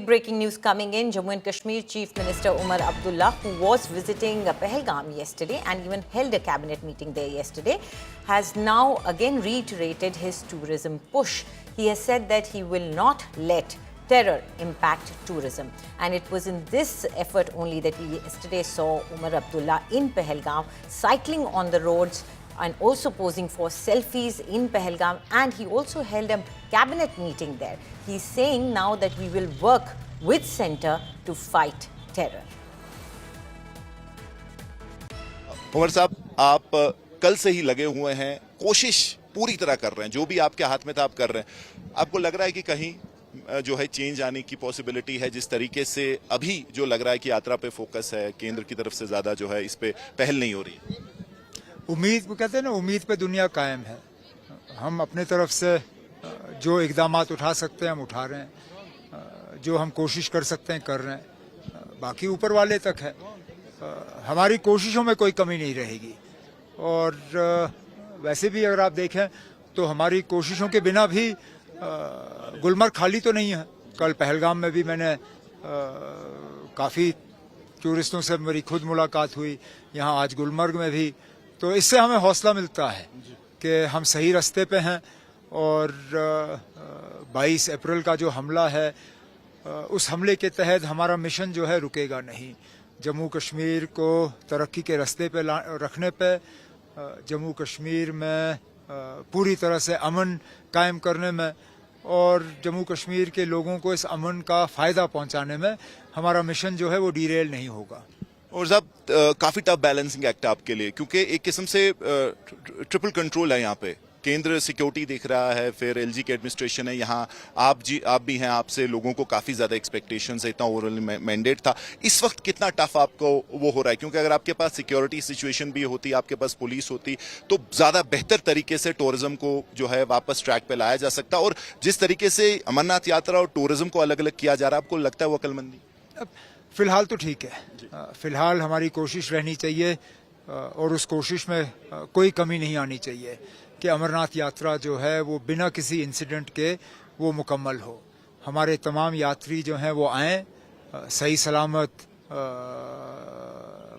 breaking news coming in. Jammu and Kashmir Chief Minister Umar Abdullah, who was visiting Pahalgam yesterday and even held a cabinet meeting there yesterday, has now again reiterated his tourism push. He has said that he will not let terror impact tourism. And it was in this effort only that we yesterday saw Umar Abdullah in Pahalgam cycling on the roads and also posing for selfies in Pahalgam, and he also held a cabinet meeting there. He's saying now that we will work with centre to fight terror. Umar साहब, आप कल से ही लगे हुए हैं, कोशिश पूरी तरह कर रहे हैं, जो भी आपके हाथ में था आप कर रहे हैं। आपको लग रहा है कि कहीं जो है चेंज आने की पॉसिबिलिटी है? जिस तरीके से अभी जो लग रहा है कि यात्रा पे फोकस है, केंद्र की तरफ से ज्यादा जो है इस पे पहल नहीं हो रही है। उम्मीद कहते हैं ना, उम्मीद पे दुनिया कायम है। हम अपने तरफ से जो इक़दामात उठा सकते हैं हम उठा रहे हैं, जो हम कोशिश कर सकते हैं कर रहे हैं, बाकी ऊपर वाले तक है। हमारी कोशिशों में कोई कमी नहीं रहेगी। और वैसे भी अगर आप देखें तो हमारी कोशिशों के बिना भी गुलमर्ग खाली तो नहीं है। कल पहलगाम में भी मैंने काफ़ी टूरिस्टों से मेरी खुद मुलाकात हुई, यहाँ आज गुलमर्ग में भी। तो इससे हमें हौसला मिलता है कि हम सही रास्ते पे हैं। और 22 अप्रैल का जो हमला है, उस हमले के तहत हमारा मिशन जो है रुकेगा नहीं। जम्मू कश्मीर को तरक्की के रास्ते पे रखने पे, जम्मू कश्मीर में पूरी तरह से अमन कायम करने में और जम्मू कश्मीर के लोगों को इस अमन का फ़ायदा पहुंचाने में हमारा मिशन जो है वो डीरेल नहीं होगा। और साहब, काफी टफ बैलेंसिंग एक्ट आपके लिए, क्योंकि एक किस्म से ट्रिपल कंट्रोल है यहाँ पे। केंद्र सिक्योरिटी देख रहा है, फिर एलजी की एडमिनिस्ट्रेशन है, यहाँ आप भी हैं, आपसे लोगों को काफी ज्यादा एक्सपेक्टेशंस है, इतना ओवरऑल मैंडेट था। इस वक्त कितना टफ आपको वो हो रहा है? क्योंकि अगर आपके पास सिक्योरिटी सिचुएशन भी होती, आपके पास पुलिस होती, तो ज्यादा बेहतर तरीके से टूरिज्म को जो है वापस ट्रैक पे लाया जा सकता। और जिस तरीके से अमरनाथ यात्रा और टूरिज्म को अलग अलग किया जा रहा है, आपको लगता है वो अक्लमंदी? फिलहाल तो ठीक है। फिलहाल हमारी कोशिश रहनी चाहिए और उस कोशिश में कोई कमी नहीं आनी चाहिए कि अमरनाथ यात्रा जो है वो बिना किसी इंसिडेंट के वो मुकम्मल हो। हमारे तमाम यात्री जो हैं वो आएँ, सही सलामत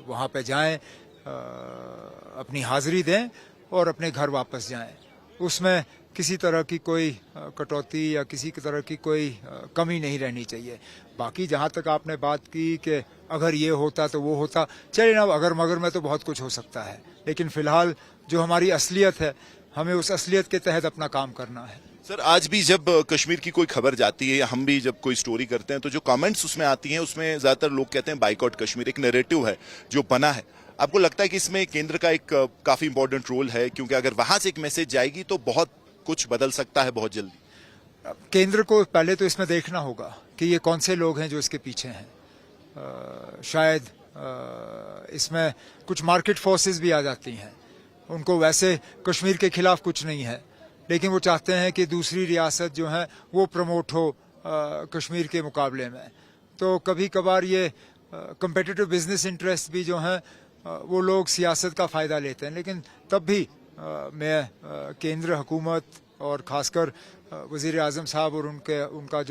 वहाँ पे जाएं, अपनी हाज़िरी दें और अपने घर वापस जाएं। उसमें किसी तरह की कोई कटौती या किसी तरह की कोई कमी नहीं रहनी चाहिए। बाकी जहाँ तक आपने बात की कि अगर ये होता तो वो होता, चलिए ना, अगर मगर में तो बहुत कुछ हो सकता है। लेकिन फिलहाल जो हमारी असलियत है, हमें उस असलियत के तहत अपना काम करना है। सर, आज भी जब कश्मीर की कोई खबर जाती है या हम भी जब कोई स्टोरी करते हैं, तो जो कमेंट्स उसमें आती हैं उसमें ज्यादातर लोग कहते हैं बाइकआउट कश्मीर। एक नैरेटिव है जो बना है। आपको लगता है कि इसमें केंद्र का एक काफी इंपॉर्टेंट रोल है? क्योंकि अगर वहां से एक मैसेज जाएगी तो बहुत कुछ बदल सकता है बहुत जल्दी। केंद्र को पहले तो इसमें देखना होगा कि ये कौन से लोग हैं जो इसके पीछे हैं। शायद इसमें कुछ मार्केट फोर्सेस भी आ जाती हैं। उनको वैसे कश्मीर के खिलाफ कुछ नहीं है, लेकिन वो चाहते हैं कि दूसरी रियासत जो है वो प्रमोट हो कश्मीर के मुकाबले में। तो कभी कभार ये कम्पिटिटिव बिजनेस इंटरेस्ट भी जो हैं वो लोग सियासत का फ़ायदा लेते हैं। लेकिन तब भी मैं केंद्र हुकूमत और ख़ासकर वज़ीर आज़म साहब और उनका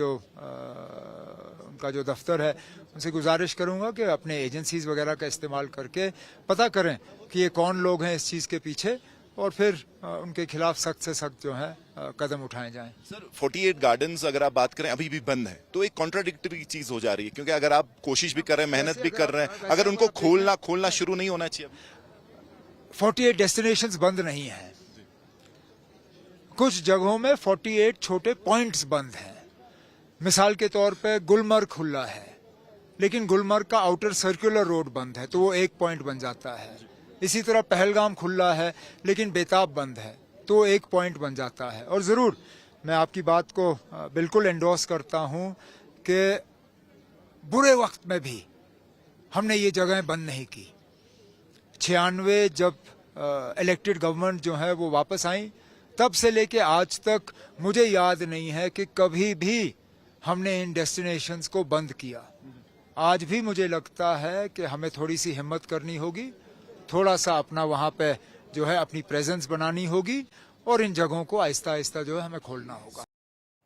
जो दफ्तर है, उनसे गुजारिश करूंगा कि अपने एजेंसीज़ वगैरह का इस्तेमाल करके पता करें कि ये कौन लोग हैं इस चीज़ के पीछे, और फिर उनके खिलाफ सख्त से सख्त जो है कदम उठाए जाएं। सर, 48 गार्डन्स अगर आप बात करें अभी भी बंद है, तो एक कॉन्ट्राडिक्टरी चीज़ हो जा रही है। क्योंकि अगर आप कोशिश भी कर रहे हैं, मेहनत भी कर रहे हैं, अगर उनको खोलना शुरू नहीं होना चाहिए? 48 डेस्टिनेशंस बंद नहीं हैं। कुछ जगहों में 48 छोटे पॉइंट्स बंद हैं। मिसाल के तौर पे गुलमर्ग खुला है, लेकिन गुलमर्ग का आउटर सर्कुलर रोड बंद है, तो वो एक पॉइंट बन जाता है। इसी तरह पहलगाम खुला है, लेकिन बेताब बंद है, तो एक पॉइंट बन जाता है। और ज़रूर मैं आपकी बात को बिल्कुल एंडोर्स करता हूँ कि बुरे वक्त में भी हमने ये जगहें बंद नहीं की। 96 जब इलेक्टेड गवर्नमेंट जो है वो वापस आई, तब से लेके आज तक मुझे याद नहीं है कि कभी भी हमने इन डेस्टिनेशंस को बंद किया। आज भी मुझे लगता है कि हमें थोड़ी सी हिम्मत करनी होगी, थोड़ा सा अपना वहाँ पे जो है अपनी प्रेजेंस बनानी होगी और इन जगहों को आहिस्ता आहिस्ता जो है हमें खोलना होगा।